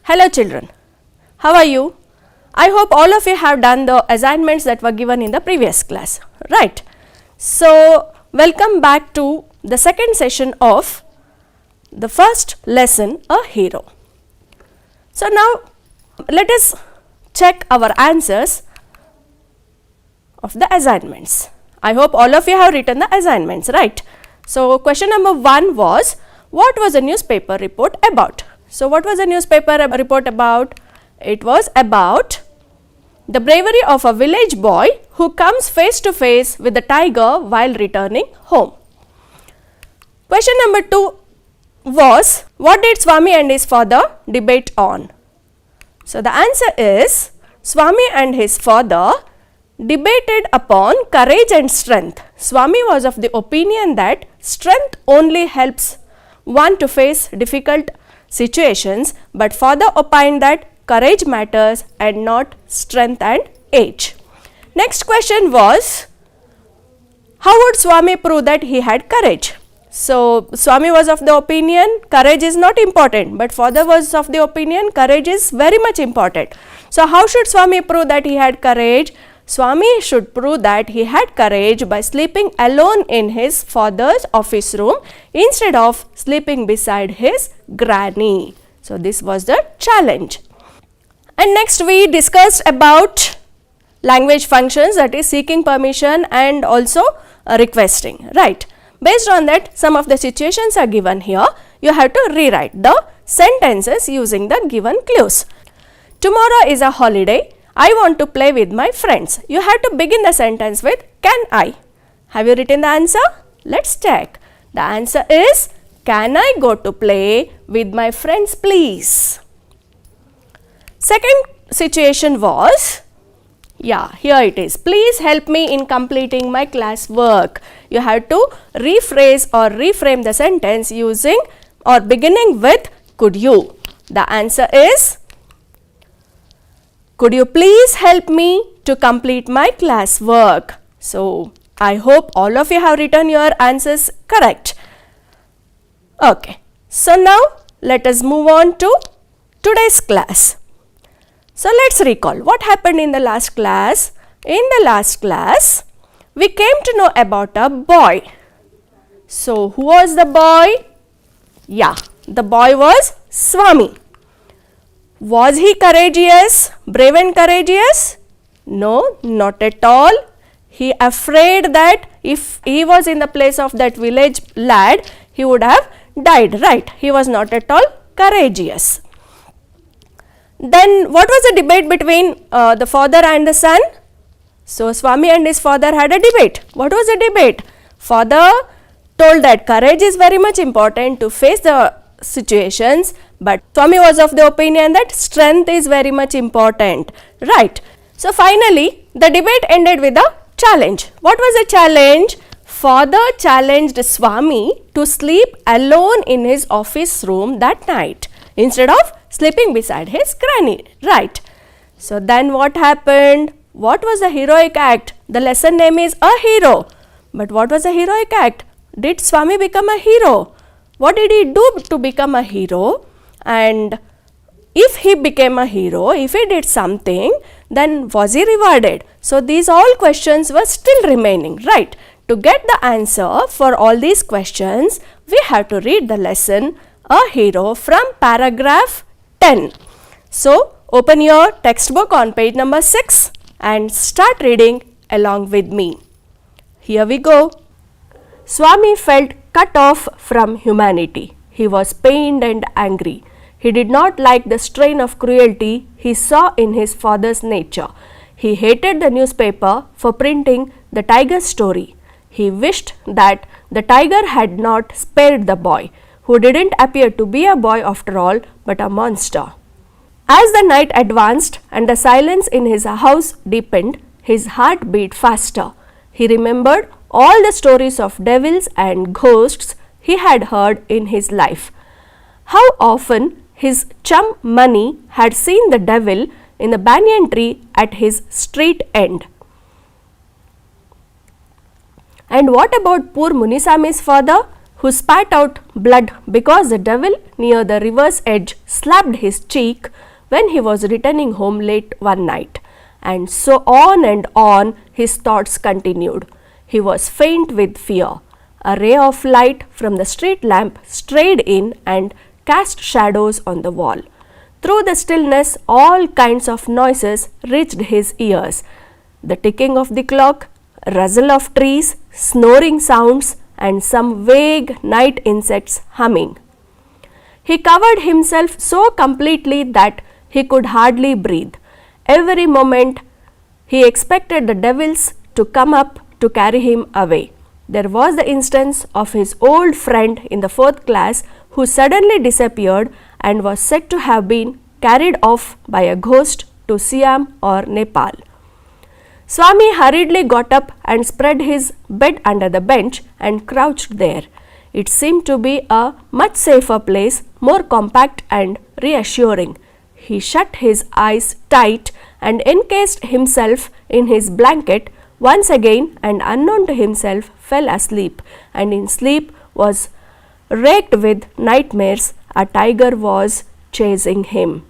Hello children, how are you? I hope all of you have done the assignments that were given in the previous class, right? So, welcome back to the second session of the first lesson, A Hero. So, now let us check our answers of the assignments. I hope all of you have written the assignments, right? So, question number 1 was, what was the newspaper report about? So, what was the newspaper report about? It was about the bravery of a village boy who comes face to face with the tiger while returning home. Question number 2 was, what did Swami and his father debate on? So, the answer is, Swami and his father debated upon courage and strength. Swami was of the opinion that strength only helps one to face difficult situations, but father opined that courage matters and not strength and age. Next question was, how would Swami prove that he had courage? So, Swami was of the opinion courage is not important, but father was of the opinion courage is very much important. So, how should Swami prove that he had courage? Swami should prove that he had courage by sleeping alone in his father's office room instead of sleeping beside his granny. So, this was the challenge. And next we discussed about language functions, that is seeking permission and also requesting, right. Based on that, some of the situations are given here. You have to rewrite the sentences using the given clues. Tomorrow is a holiday. I want to play with my friends. You have to begin the sentence with can I. Have you written the answer? Let's check. The answer is, can I go to play with my friends please? Second situation was, here it is. Please help me in completing my class work. You have to rephrase or reframe the sentence using or beginning with could you. The answer is, could you please help me to complete my class work? So, I hope all of you have written your answers correct. Okay. So, now let us move on to today's class. So, let's recall what happened in the last class. In the last class, we came to know about a boy. So, who was the boy? The boy was Swami. Was he courageous, brave and courageous? No, not at all. He afraid that if he was in the place of that village lad, he would have died, right? He was not at all courageous. Then what was the debate between the father and the son? So, Swami and his father had a debate. What was the debate? Father told that courage is very much important to face the situations, but Swami was of the opinion that strength is very much important, right. So, finally, the debate ended with a challenge. What was the challenge? Father challenged Swami to sleep alone in his office room that night instead of sleeping beside his granny, right. So, then what happened? What was the heroic act? The lesson name is A Hero, but what was the heroic act? Did Swami become a hero? What did he do to become a hero? And if he became a hero, if he did something, then was he rewarded? So, these all questions were still remaining, right. To get the answer for all these questions, we have to read the lesson A Hero from paragraph 10. So, open your textbook on page number 6 and start reading along with me. Here we go. Swami felt cut off from humanity. He was pained and angry. He did not like the strain of cruelty he saw in his father's nature. He hated the newspaper for printing the tiger story. He wished that the tiger had not spared the boy, who didn't appear to be a boy after all, but a monster. As the night advanced and the silence in his house deepened, his heart beat faster. He remembered all the stories of devils and ghosts he had heard in his life. How often his chum Mani had seen the devil in the banyan tree at his street end. And what about poor Munisami's father? who spat out blood because the devil near the river's edge slapped his cheek when he was returning home late one night. And so on and on his thoughts continued. He was faint with fear. A ray of light from the street lamp strayed in and cast shadows on the wall. Through the stillness, all kinds of noises reached his ears. The ticking of the clock, rustle of trees, snoring sounds, and some vague night insects humming. He covered himself so completely that he could hardly breathe. Every moment he expected the devils to come up to carry him away. There was the instance of his old friend in the 4th class who suddenly disappeared and was said to have been carried off by a ghost to Siam or Nepal. Swami hurriedly got up and spread his bed under the bench and crouched there. It seemed to be a much safer place, more compact and reassuring. He shut his eyes tight and encased himself in his blanket once again, and unknown to himself fell asleep, and in sleep was racked with nightmares. A tiger was chasing him.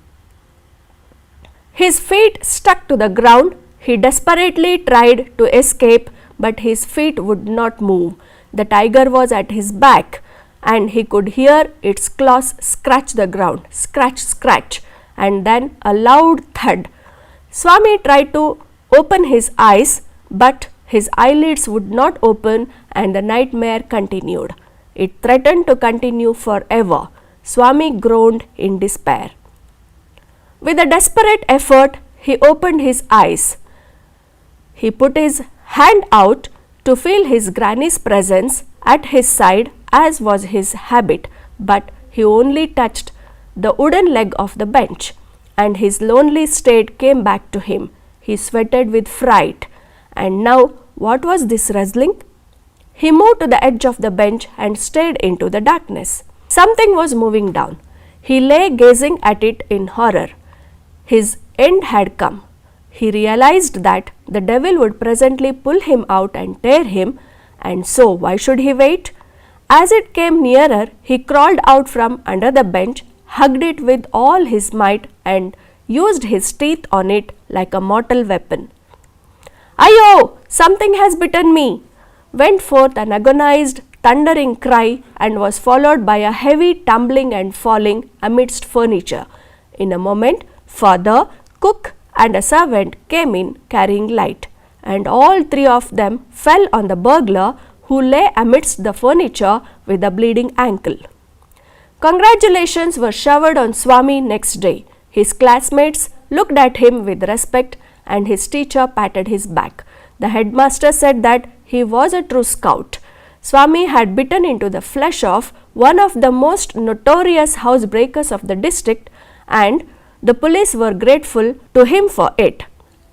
His feet stuck to the ground. He desperately tried to escape, but his feet would not move. The tiger was at his back, and he could hear its claws scratch the ground, scratch, scratch, and then a loud thud. Swami tried to open his eyes, but his eyelids would not open, and the nightmare continued. It threatened to continue forever. Swami groaned in despair. With a desperate effort, he opened his eyes. He put his hand out to feel his granny's presence at his side, as was his habit, but he only touched the wooden leg of the bench, and his lonely state came back to him. He sweated with fright. And now, what was this rustling? He moved to the edge of the bench and stared into the darkness. Something was moving down. He lay gazing at it in horror. His end had come. He realized that the devil would presently pull him out and tear him, and so why should he wait? As it came nearer, he crawled out from under the bench, hugged it with all his might, and used his teeth on it like a mortal weapon. "Ayo! Something has bitten me!" went forth an agonized, thundering cry, and was followed by a heavy tumbling and falling amidst furniture. In a moment, father, cook, and a servant came in carrying light, and all three of them fell on the burglar, who lay amidst the furniture with a bleeding ankle. Congratulations were showered on Swami next day. His classmates looked at him with respect, and his teacher patted his back. The headmaster said that he was a true scout. Swami had bitten into the flesh of one of the most notorious housebreakers of the district, and the police were grateful to him for it.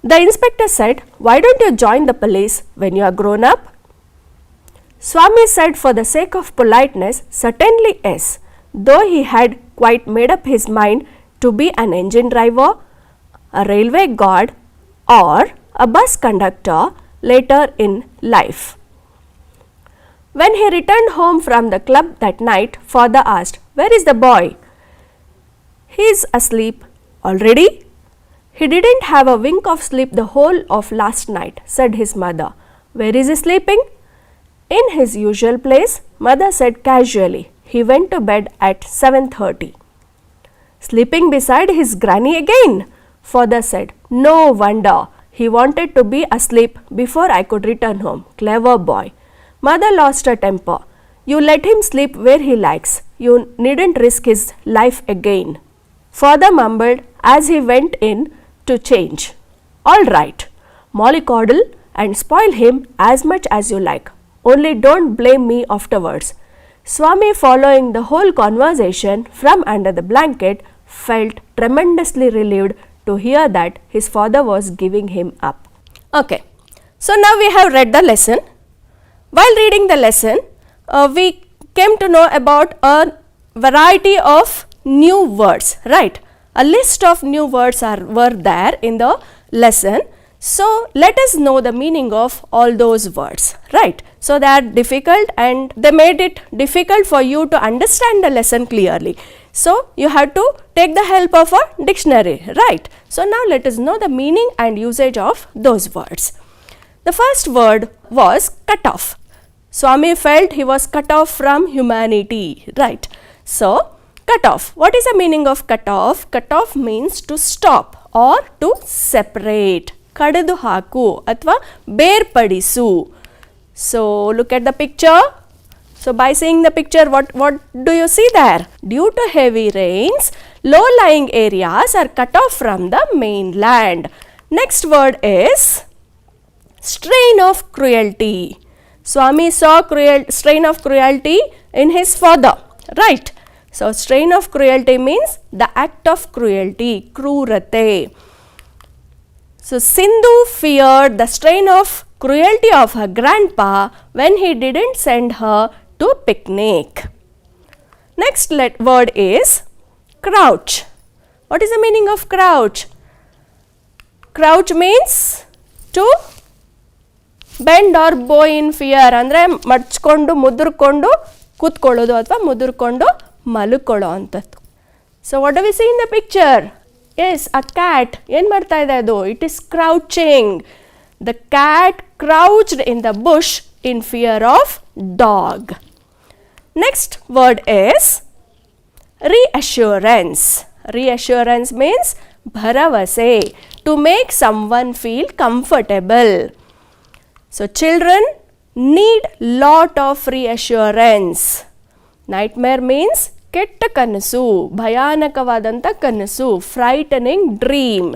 The inspector said, "Why don't you join the police when you are grown up?" Swami said, for the sake of politeness, certainly yes, though he had quite made up his mind to be an engine driver, a railway guard, or a bus conductor later in life. When he returned home from the club that night, father asked, "Where is the boy?" "He is asleep." "Already?" "He didn't have a wink of sleep the whole of last night," said his mother. "Where is he sleeping?" "In his usual place," mother said casually. "He went to bed at 7:30. "Sleeping beside his granny again?" Father said. "No wonder. He wanted to be asleep before I could return home. Clever boy." Mother lost her temper. "You let him sleep where he likes. You needn't risk his life again." Father mumbled as he went in to change. "All right, mollycoddle and spoil him as much as you like. Only don't blame me afterwards." Swami, following the whole conversation from under the blanket, felt tremendously relieved to hear that his father was giving him up. Okay, so now we have read the lesson. While reading the lesson, we came to know about a variety of new words, right? A list of new words were there in the lesson. So let us know the meaning of all those words, right? So they are difficult and they made it difficult for you to understand the lesson clearly. So you have to take the help of a dictionary, right? So now let us know the meaning and usage of those words. The first word was cut off. Swami felt he was cut off from humanity, right? So cut off. What is the meaning of cut off? Cut off means to stop or to separate. ಕಡಿದು ಹಾಕು ಅಥವಾ ಬೇರ್ಪಡಿಸು. So look at the picture. So by seeing the picture, what do you see there? Due to heavy rains, low-lying areas are cut off from the mainland. Next word is strain of cruelty. Swami saw strain of cruelty in his father, right? So strain of cruelty means the act of cruelty, krurate. So Sindhu feared the strain of cruelty of her grandpa when he didn't send her to picnic. Next word is crouch. What is the meaning of crouch? Crouch means to bend or bow in fear. ಅಂದರೆ ಮಡ್ಚ್ಕೊಂಡು ಮುದುರ್ಕೊಂಡು ಕೂತ್ಕೊಳ್ಳೋದು ಅಥವಾ ಮುದುರ್ಕೊಂಡು ಮಲ್ಕೊಳ್ಳೋ ಅಂಥದ್ದು. So what do we see in the picture? Yes, a cat. ಏನು ಮಾಡ್ತಾ ಇದೆ ಅದು? It is crouching. The cat crouched in the bush in fear of dog. Next word is reassurance. Reassurance means bharavase, to make someone feel comfortable. So children need lot of reassurance. Nightmare means ಕೆಟ್ಟ ಕನಸು, ಭಯಾನಕವಾದಂಥ ಕನಸು, frightening dream.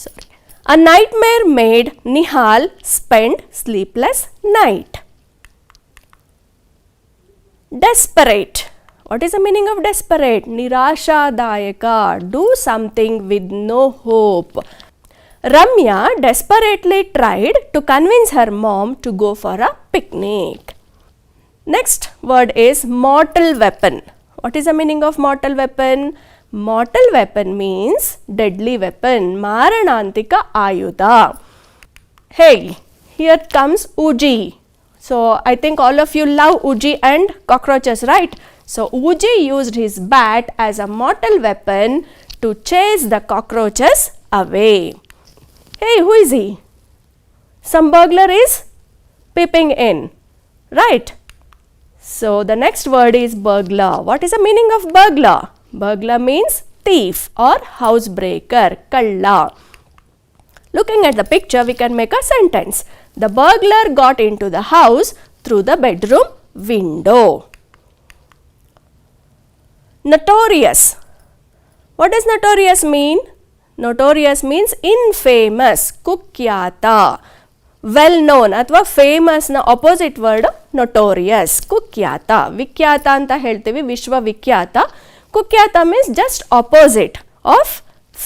Sorry. A nightmare made Nihal spend sleepless night. Desperate. What is the meaning of desperate? Nirashadayaka, do something with no hope. Ramya desperately tried to convince her mom to go for a picnic. Next word is mortal weapon. What is the meaning of mortal weapon? Mortal weapon means deadly weapon, maranantika ayudha. Hey, here comes Uji. So I think all of you love Uji and cockroaches, right? So Uji used his bat as a mortal weapon to chase the cockroaches away. Hey, who is he? Some burglar is peeping in, right? So the next word is burglar. What is the meaning of burglar? Burglar means thief or housebreaker, kalla. Looking at the picture, we can make a sentence. The burglar got into the house through the bedroom window. Notorious. What does notorious mean? Notorious means infamous, kukyata. Well known ಅಥವಾ famous ನ opposite word notorious, ಕುಖ್ಯಾತ. ವಿಖ್ಯಾತ ಅಂತ ಹೇಳ್ತೀವಿ, ವಿಶ್ವವಿಖ್ಯಾತ. ಕುಖ್ಯಾತ means just opposite of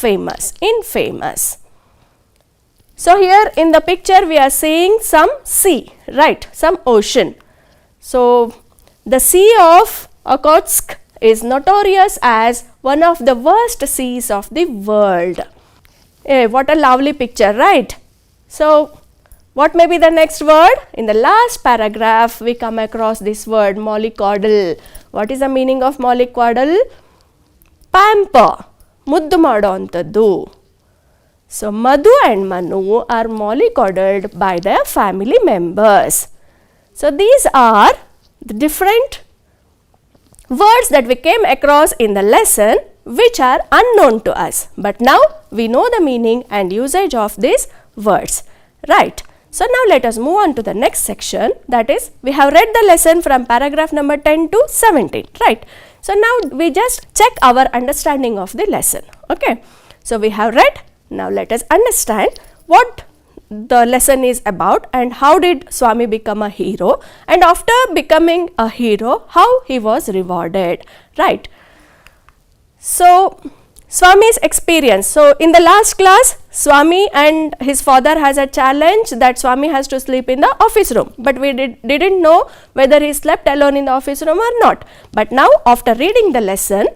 famous, infamous. So here in the picture we are seeing some sea, right? Some ocean. So the Sea of Okhotsk is notorious as one of the worst seas of the world. Hey, what a lovely picture, right? So what may be the next word? In the last paragraph, we come across this word, mollycoddle. What is the meaning of mollycoddle? Pamper, muddu mado antaddu. So Madhu and Manu are mollycoddled by their family members. So these are the different words that we came across in the lesson which are unknown to us. But now we know the meaning and usage of these words, right? So now let us move on to the next section, that is we have read the lesson from paragraph number 10 to 17, right? So now we just check our understanding of the lesson, okay? So we have read, now let us understand what the lesson is about and how did Swami become a hero, and after becoming a hero, how he was rewarded, right? So Swami's experience. So in the last class, Swami and his father has a challenge that Swami has to sleep in the office room, but we didn't know whether he slept alone in the office room or not. But now after reading the lesson,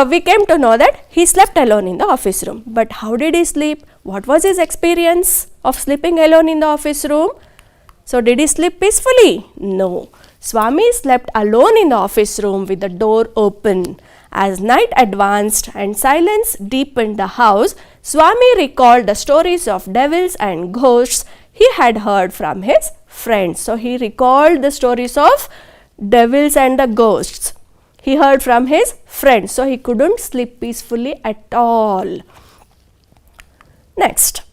we came to know that he slept alone in the office room. But how did he sleep? What was his experience of sleeping alone in the office room? So, did he sleep peacefully? No. Swami slept alone in the office room with the door open. As night advanced and silence deepened the house, Swami recalled the stories of devils and ghosts he had heard from his friends. So, he recalled the stories of devils and the ghosts he heard from his friends. So, he couldn't sleep peacefully at all. Next,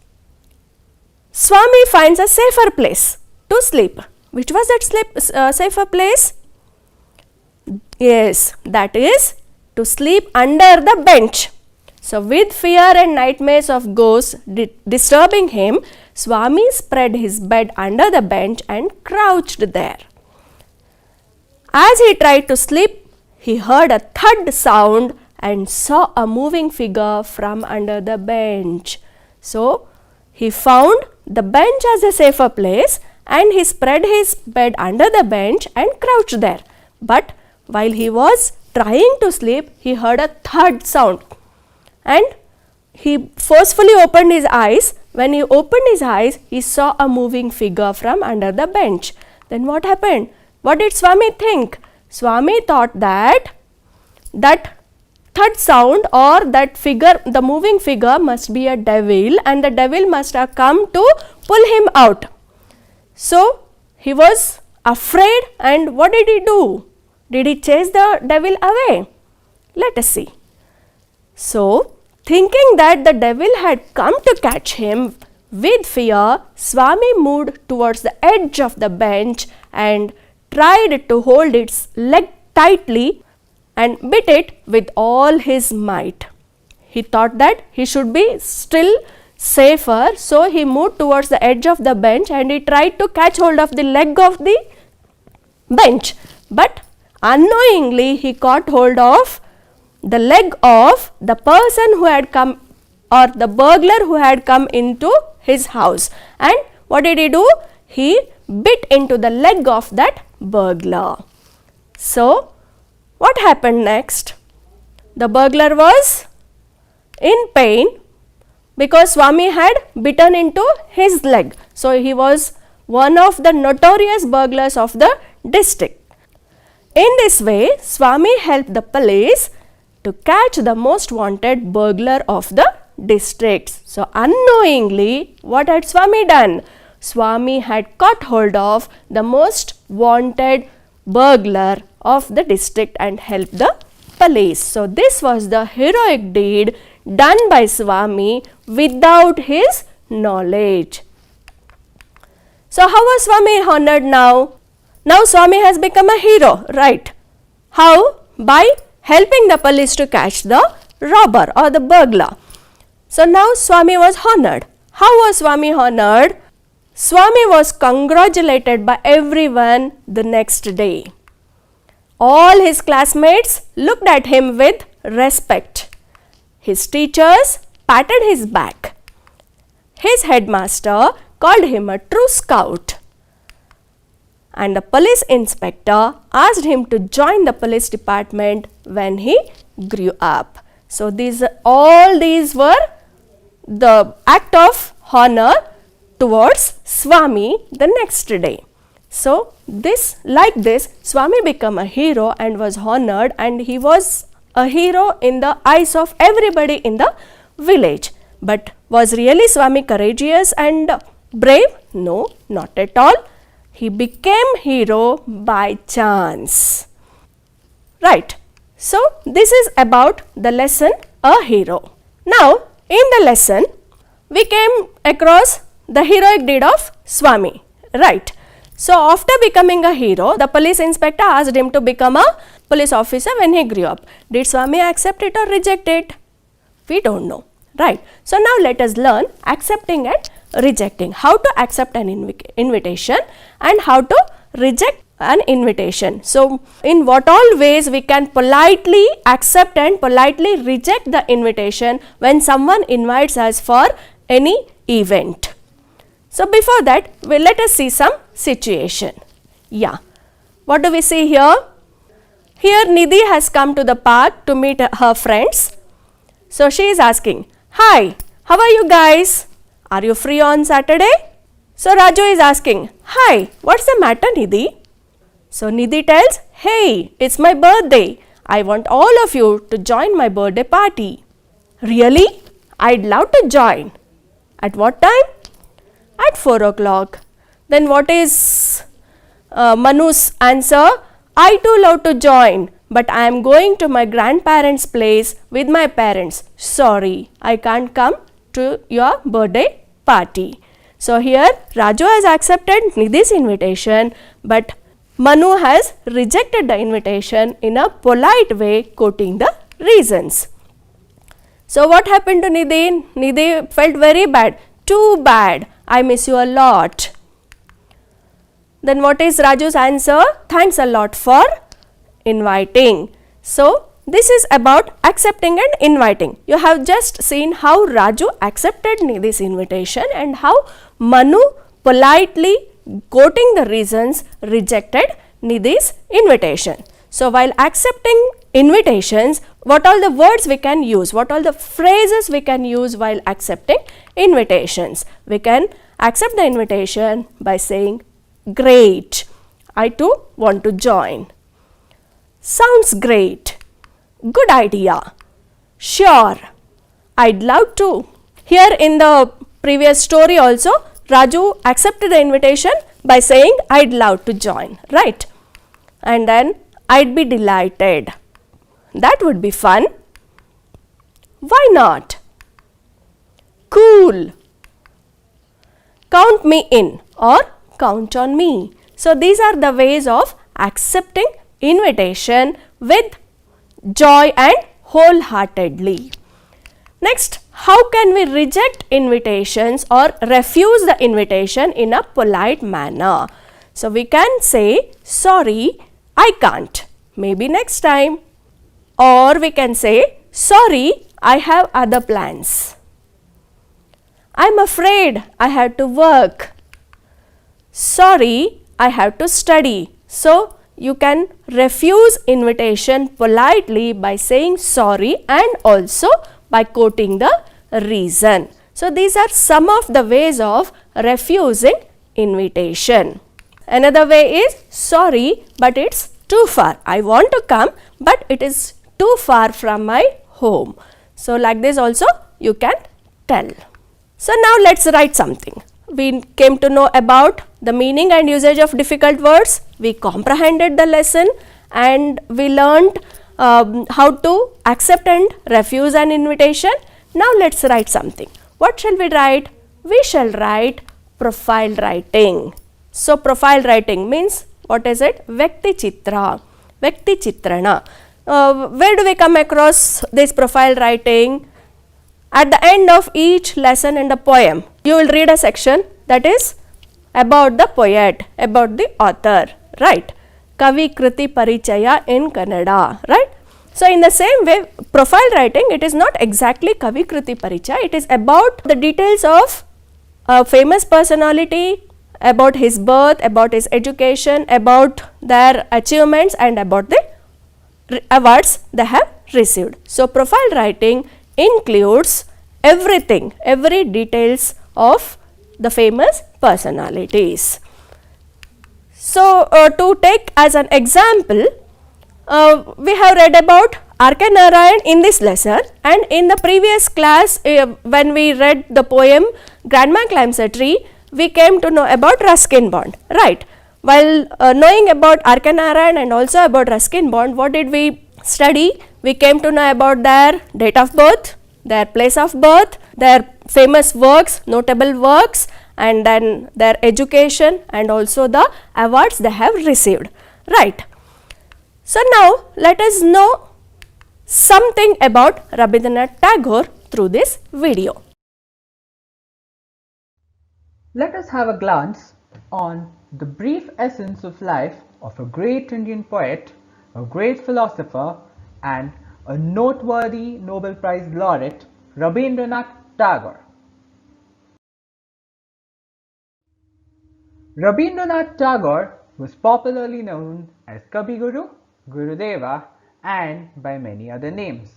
Swami finds a safer place to sleep. Which was that safer place? Yes, that is to sleep under the bench. So, with fear and nightmares of ghosts disturbing him, Swami spread his bed under the bench and crouched there. As he tried to sleep, he heard a thud sound and saw a moving figure from under the bench. So, he found the bench as a safer place and he spread his bed under the bench and crouched there. But while he was trying to sleep, he heard a thud sound and he forcefully opened his eyes. When he opened his eyes, he saw a moving figure from under the bench. Then what happened? What did Swami think? Swami thought that thud sound or that figure, the moving figure must be a devil and the devil must have come to pull him out. So, he was afraid and what did he do? Did he chase the devil away? Let us see. So, thinking that the devil had come to catch him, with fear, Swami moved towards the edge of the bench and tried to hold its leg tightly and bit it with all his might. He thought that he should be still safer, so he moved towards the edge of the bench and he tried to catch hold of the leg of the bench. But unknowingly, he caught hold of the leg of the person who had come, or the burglar who had come into his house. And what did he do? He bit into the leg of that burglar. So, what happened next? The burglar was in pain because Swami had bitten into his leg. So, he was one of the notorious burglars of the district. In this way, Swami helped the police to catch the most wanted burglar of the district. So, unknowingly, what had Swami done? Swami had caught hold of the most wanted burglar of the district and helped the police. So, this was the heroic deed done by Swami without his knowledge. So, how was Swami honored now? Now, Swami has become a hero, right? How? By helping the police to catch the robber or the burglar. So, now Swami was honored. How was Swami honored? Swami was congratulated by everyone the next day. All his classmates looked at him with respect. His teachers patted his back. His headmaster called him a true scout. And the police inspector asked him to join the police department when he grew up. So, all these were the act of honor towards Swami the next day. So, like this, Swami became a hero and was honored, and he was a hero in the eyes of everybody in the village. But was really Swami courageous and brave? No, not at all. He became hero by chance. Right. So, this is about the lesson, a hero. Now, in the lesson, we came across the heroic deed of Swami. Right. So, after becoming a hero, the police inspector asked him to become a police officer when he grew up. Did Swami accept it or reject it? We don't know. Right. So, now let us learn accepting and rejecting. How to accept an invitation and how to reject an invitation. So, in what all ways we can politely accept and politely reject the invitation when someone invites us for any event. So, before that, let us see some situation. Yeah. What do we see here? Here Nidhi has come to the park to meet her friends. So she is asking, "Hi, how are you guys? Are you free on Saturday?" So Raju is asking, "Hi, what's the matter, Nidhi?" So Nidhi tells, "Hey, it's my birthday. I want all of you to join my birthday party." "Really? I'd love to join." "At what time?" "At 4 o'clock. Then what is Manu's answer? "I too love to join, but I am going to my grandparents' place with my parents. Sorry, I can't come to your birthday party." So here Raju has accepted Nidhi's invitation, but Manu has rejected the invitation in a polite way, quoting the reasons. So what happened to Nidhi? Nidhi felt very bad. "Too bad, I miss you a lot." Then what is Raju's answer? "Thanks a lot for inviting." So this is about accepting and inviting. You have just seen how Raju accepted Nidhi's invitation and how Manu politely, quoting the reasons, rejected Nidhi's invitation. So while accepting invitations, what all the words we can use, what all the phrases we can use while accepting invitations? We can accept the invitation by saying, "Great, I too want to join." "Sounds great." "Good idea." "Sure, I'd love to." Here in the previous story also, Raju accepted the invitation by saying, "I'd love to join," right? And then, "I'd be delighted." "That would be fun." "Why not?" "Cool." "Count me in," or "count on me." So these are the ways of accepting invitation with joy and wholeheartedly. Next, how can we reject invitations or refuse the invitation in a polite manner? So we can say, "Sorry, I can't. Maybe next time." Or we can say, "Sorry, I have other plans." "I'm afraid I have to work." "Sorry, I have to study." So you can refuse invitation politely by saying sorry and also by quoting the reason. So these are some of the ways of refusing invitation. Another way is, "Sorry, but it's too far. I want to come, but it is too far from my home." So like this also you can tell. So now let's write something. We came to know about the meaning and usage of difficult words. We comprehended the lesson and we learned how to accept and refuse an invitation. Now let's write something. What shall we write? We shall write profile writing. So profile writing means, what is it? Vyakti chitra, Vyakti chitrana. Where do we come across this profile writing? At the end of each lesson in the poem, you will read a section that is about the poet, about the author, right? Kavi Kriti Parichaya in Kannada, right? So in the same way, profile writing, it is not exactly Kavi Kriti Parichaya, it is about the details of a famous personality, about his birth, about his education, about their achievements and about the awards they have received. So profile writing includes everything, every details of the famous personalities. So to take as an example, we have read about R.K. Narayan in this lesson, and in the previous class when we read the poem Grandma Climbs a Tree, we came to know about Ruskin Bond, right? While knowing about R.K. Narayan and also about Ruskin Bond, what did we study? We came to know about their date of birth, their place of birth, their famous works, notable works, and then their education and also the awards they have received, right? So now let us know something about Rabindranath Tagore through this video. Let us have a glance on the brief essence of life of a great Indian poet, a great philosopher, and a noteworthy Nobel Prize laureate, Rabindranath Tagore. Rabindranath Tagore was popularly known as Kavi Guru Gurudeva, and by many other names.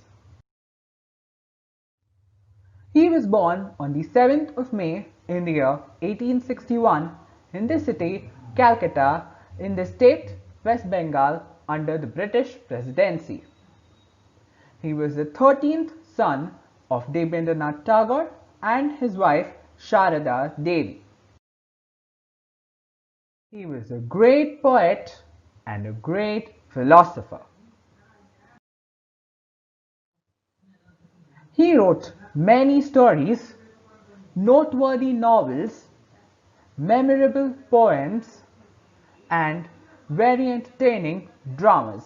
He was born on the 7th of May in the year 1861 in the city Calcutta in the state West Bengal under the British Presidency. He was the 13th son of Debendranath Tagore and his wife Sharada Devi. He was a great poet and a great philosopher. He wrote many stories, noteworthy novels, memorable poems, and very entertaining dramas.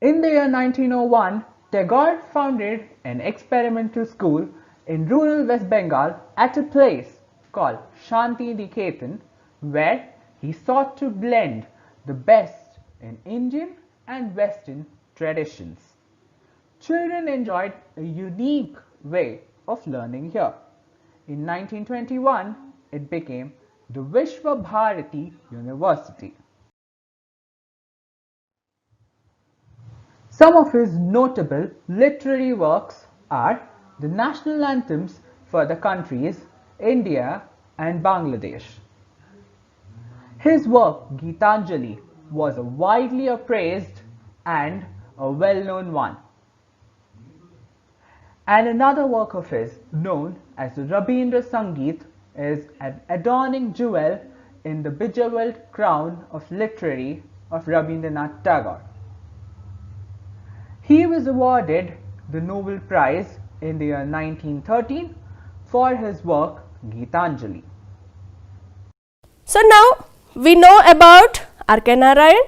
In the year 1901, Tagore founded an experimental school in rural West Bengal at a place called Shanti Niketan, where he sought to blend the best in Indian and Western traditions. Children enjoyed a unique way of learning here. In 1921, it became the Vishwa Bharati University. Some of his notable literary works are the national anthems for the countries India and Bangladesh. His work Gitanjali was a widely appraised and a well-known one. And another work of his, known as the Rabindra Sangeet, is an adorning jewel in the bejeweled crown of literature of Rabindranath Tagore. He was awarded the Nobel Prize in the year 1913 for his work Gitanjali. So now we know about R.K. Narayan,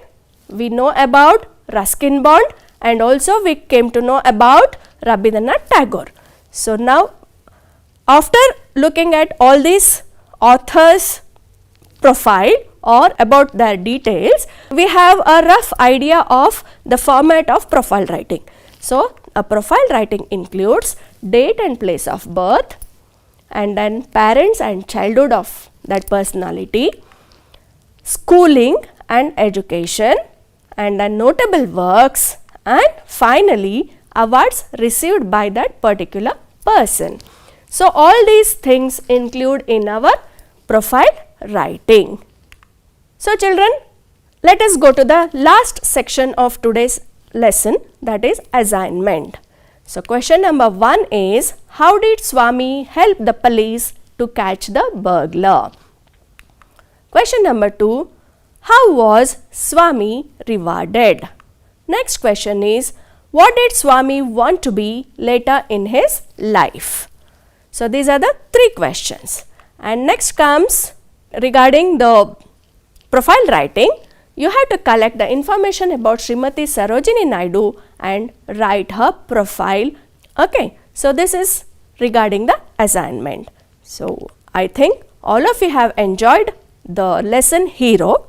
we know about Ruskin Bond, and also we came to know about Rabindranath Tagore. So now, after looking at all these authors' profile or about their details, we have a rough idea of the format of profile writing. So, a profile writing includes date and place of birth, and then parents and childhood of that personality, schooling and education, and then notable works, and finally awards received by that particular person. So, all these things include in our profile writing. So, children, let us go to the last section of today's lesson, that is assignment. So, question number 1 is, how did Swami help the police to catch the burglar? Question number 2, how was Swami rewarded? Next question is, what did Swami want to be later in his life? So, these are the 3 questions. And next comes regarding the profile writing, you have to collect the information about Srimati Sarojini Naidu and write her profile. Okay. So, this is regarding the assignment. So, I think all of you have enjoyed the lesson hero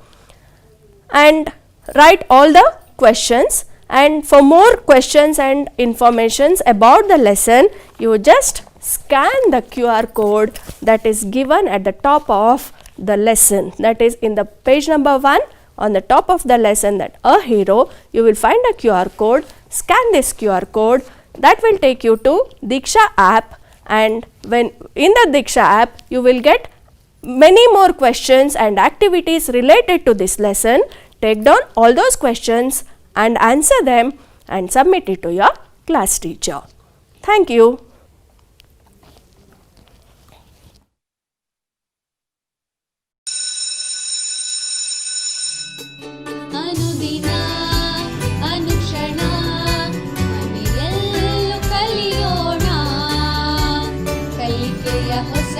and write all the questions, and for more questions and informations about the lesson, you just scan the QR code that is given at the top of the lesson, that is in the page number 1 on the top of the lesson, that a hero, you will find a QR code. Scan this QR code, that will take you to Diksha app, and when in the Diksha app you will get many more questions and activities related to this lesson. Take down all those questions and answer them and submit it to your class teacher. Thank you. ಅನುದಿನ ಅನುಕ್ಷಣ ಮನೆಯಲ್ಲೂ ಕಲಿಯೋಣ ಕಲಿಕೆಯ ಹೊಸ